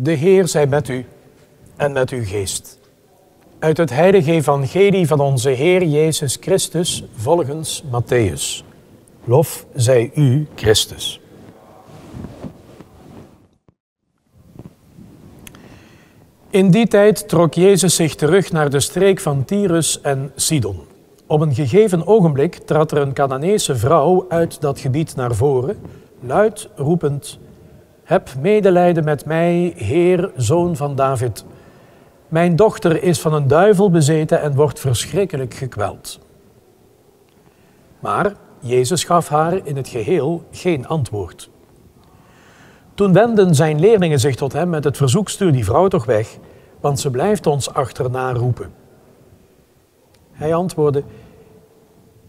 De Heer zij met u en met uw geest. Uit het heilige evangelie van onze Heer Jezus Christus volgens Mattheüs. Lof zij u, Christus. In die tijd trok Jezus zich terug naar de streek van Tyrus en Sidon. Op een gegeven ogenblik trad er een Canaanese vrouw uit dat gebied naar voren, luid roepend: heb medelijden met mij, Heer, zoon van David. Mijn dochter is van een duivel bezeten en wordt verschrikkelijk gekweld. Maar Jezus gaf haar in het geheel geen antwoord. Toen wendden zijn leerlingen zich tot hem met het verzoek: stuur die vrouw toch weg, want ze blijft ons achterna roepen. Hij antwoordde: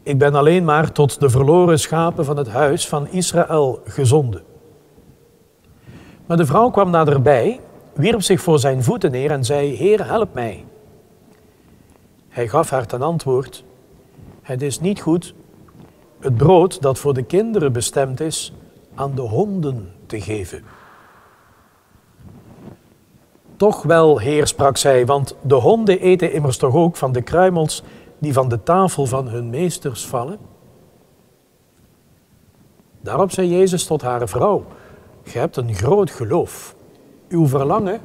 ik ben alleen maar tot de verloren schapen van het huis van Israël gezonden. Maar de vrouw kwam naderbij, wierp zich voor zijn voeten neer en zei: Heer, help mij. Hij gaf haar ten antwoord: het is niet goed het brood dat voor de kinderen bestemd is aan de honden te geven. Toch wel, Heer, sprak zij, want de honden eten immers toch ook van de kruimels die van de tafel van hun meesters vallen? Daarop zei Jezus tot haar: vrouw, gij hebt een groot geloof. Uw verlangen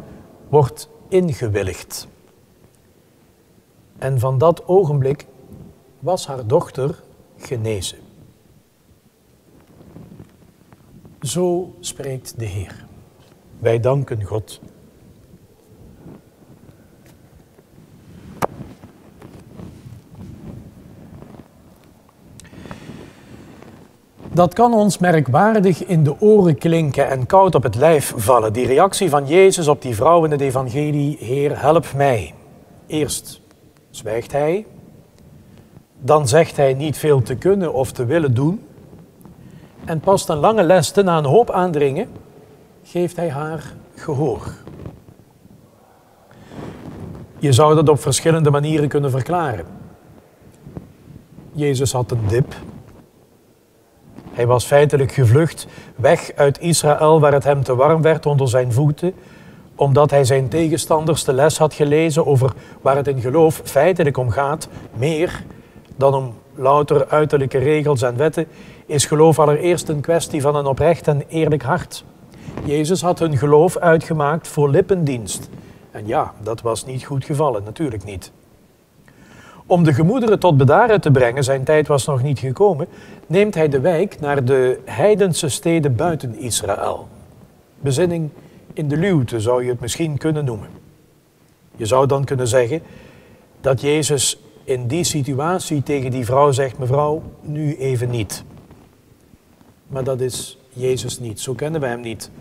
wordt ingewilligd. En van dat ogenblik was haar dochter genezen. Zo spreekt de Heer. Wij danken God. Dat kan ons merkwaardig in de oren klinken en koud op het lijf vallen. Die reactie van Jezus op die vrouw in het evangelie: Heer, help mij. Eerst zwijgt hij, dan zegt hij niet veel te kunnen of te willen doen. En pas ten lange leste, na een hoop aandringen, geeft hij haar gehoor. Je zou dat op verschillende manieren kunnen verklaren. Jezus had een dip. Hij was feitelijk gevlucht, weg uit Israël waar het hem te warm werd onder zijn voeten, omdat hij zijn tegenstanders de les had gelezen over waar het in geloof feitelijk om gaat, meer dan om louter uiterlijke regels en wetten, is geloof allereerst een kwestie van een oprecht en eerlijk hart. Jezus had hun geloof uitgemaakt voor lippendienst. En ja, dat was niet goed gevallen, natuurlijk niet. Om de gemoederen tot bedaren te brengen, zijn tijd was nog niet gekomen, neemt hij de wijk naar de heidense steden buiten Israël. Bezinning in de luwte zou je het misschien kunnen noemen. Je zou dan kunnen zeggen dat Jezus in die situatie tegen die vrouw zegt: mevrouw, nu even niet. Maar dat is Jezus niet, zo kennen we hem niet,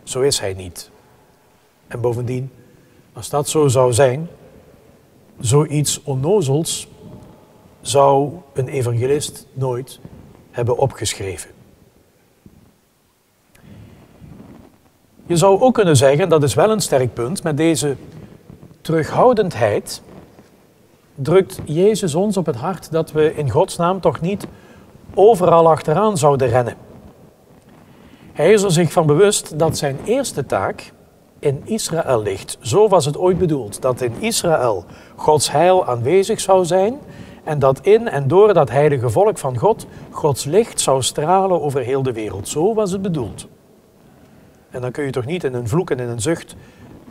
zo is hij niet. En bovendien, als dat zo zou zijn, zoiets onnozels zou een evangelist nooit hebben opgeschreven. Je zou ook kunnen zeggen, dat is wel een sterk punt, met deze terughoudendheid drukt Jezus ons op het hart dat we in Gods naam toch niet overal achteraan zouden rennen. Hij is er zich van bewust dat zijn eerste taak in Israël ligt. Zo was het ooit bedoeld, dat in Israël Gods heil aanwezig zou zijn en dat in en door dat heilige volk van God Gods licht zou stralen over heel de wereld. Zo was het bedoeld. En dan kun je toch niet in een vloek en in een zucht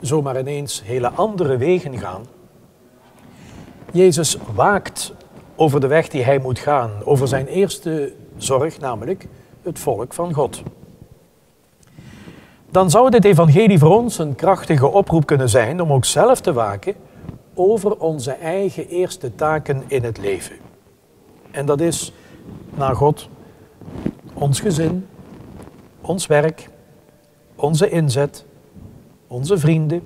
zomaar ineens hele andere wegen gaan. Jezus waakt over de weg die hij moet gaan, over zijn eerste zorg, namelijk het volk van God. Dan zou dit evangelie voor ons een krachtige oproep kunnen zijn om ook zelf te waken over onze eigen eerste taken in het leven. En dat is, naar God, ons gezin, ons werk, onze inzet, onze vrienden,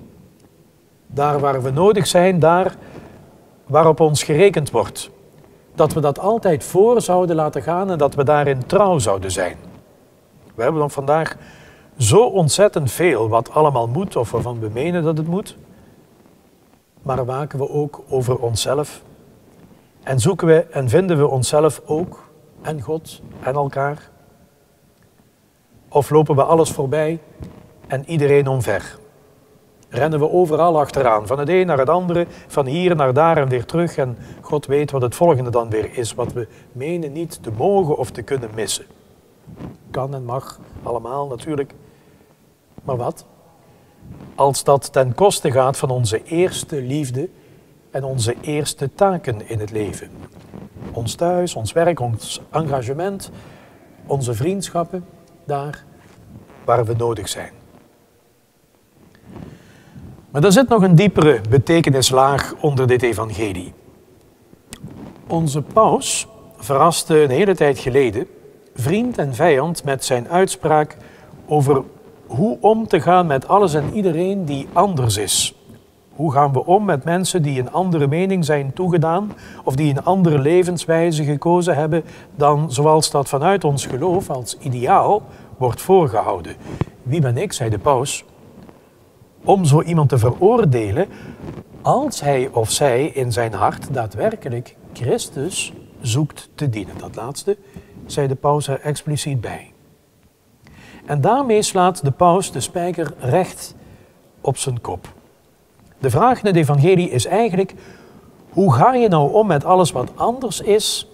daar waar we nodig zijn, daar waarop ons gerekend wordt. Dat we dat altijd voor zouden laten gaan en dat we daarin trouw zouden zijn. We hebben dan vandaag zo ontzettend veel wat allemaal moet of waarvan we menen dat het moet. Maar waken we ook over onszelf en zoeken we en vinden we onszelf ook en God en elkaar? Of lopen we alles voorbij en iedereen omver? rennen we overal achteraan. Van het een naar het andere, van hier naar daar en weer terug. En God weet wat het volgende dan weer is, wat we menen niet te mogen of te kunnen missen. Kan en mag allemaal natuurlijk. Maar wat? Als dat ten koste gaat van onze eerste liefde en onze eerste taken in het leven. Ons thuis, ons werk, ons engagement, onze vriendschappen, daar waar we nodig zijn. Maar er zit nog een diepere betekenislaag onder dit evangelie. Onze paus verraste een hele tijd geleden vriend en vijand met zijn uitspraak over hoe om te gaan met alles en iedereen die anders is. Hoe gaan we om met mensen die een andere mening zijn toegedaan of die een andere levenswijze gekozen hebben dan zoals dat vanuit ons geloof als ideaal wordt voorgehouden? Wie ben ik, zei de paus, om zo iemand te veroordelen als hij of zij in zijn hart daadwerkelijk Christus zoekt te dienen. Dat laatste zei de paus er expliciet bij. En daarmee slaat de paus de spijker recht op zijn kop. De vraag in het evangelie is eigenlijk, hoe ga je nou om met alles wat anders is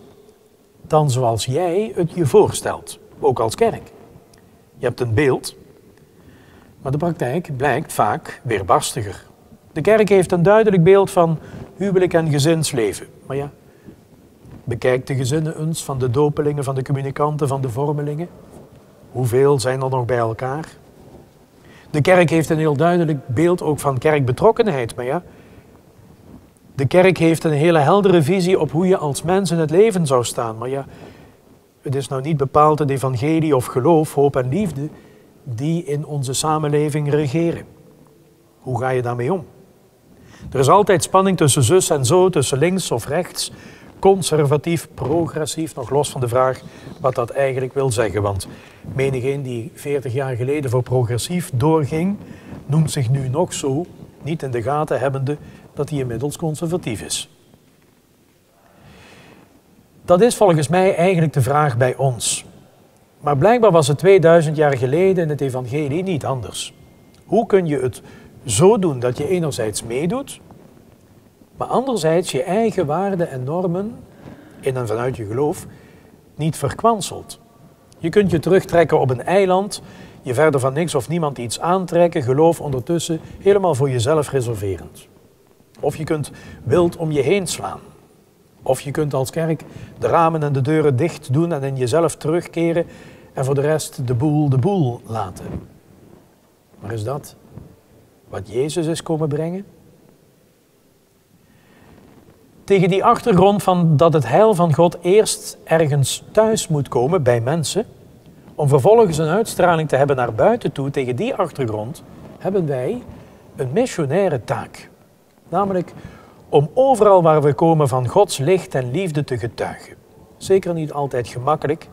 dan zoals jij het je voorstelt, ook als kerk? Je hebt een beeld, maar de praktijk blijkt vaak weerbarstiger. De kerk heeft een duidelijk beeld van huwelijk en gezinsleven. Maar ja, bekijk de gezinnen eens van de dopelingen, van de communicanten, van de vormelingen. Hoeveel zijn er nog bij elkaar? De kerk heeft een heel duidelijk beeld ook van kerkbetrokkenheid. Maar ja, de kerk heeft een hele heldere visie op hoe je als mens in het leven zou staan. Maar ja, het is nou niet bepaald het evangelie of geloof, hoop en liefde die in onze samenleving regeren. Hoe ga je daarmee om? Er is altijd spanning tussen zus en zo, tussen links of rechts, conservatief, progressief, nog los van de vraag wat dat eigenlijk wil zeggen. Want menigeen die 40 jaar geleden voor progressief doorging, noemt zich nu nog zo, niet in de gaten hebbende dat hij inmiddels conservatief is. Dat is volgens mij eigenlijk de vraag bij ons. Maar blijkbaar was het 2000 jaar geleden in het evangelie niet anders. Hoe kun je het zo doen dat je enerzijds meedoet, maar anderzijds je eigen waarden en normen, in en vanuit je geloof, niet verkwanselt? Je kunt je terugtrekken op een eiland, je verder van niks of niemand iets aantrekken, geloof ondertussen helemaal voor jezelf reserverend. Of je kunt wild om je heen slaan. Of je kunt als kerk de ramen en de deuren dicht doen en in jezelf terugkeren en voor de rest de boel laten. Maar is dat wat Jezus is komen brengen? Tegen die achtergrond van dat het heil van God eerst ergens thuis moet komen bij mensen, om vervolgens een uitstraling te hebben naar buiten toe, tegen die achtergrond hebben wij een missionaire taak. Namelijk om overal waar we komen van Gods licht en liefde te getuigen. Zeker niet altijd gemakkelijk,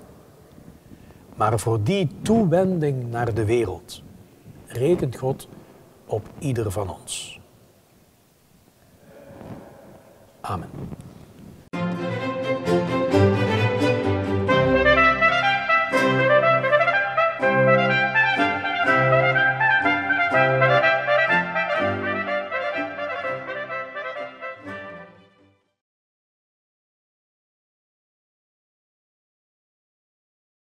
maar voor die toewending naar de wereld rekent God op ieder van ons. Amen.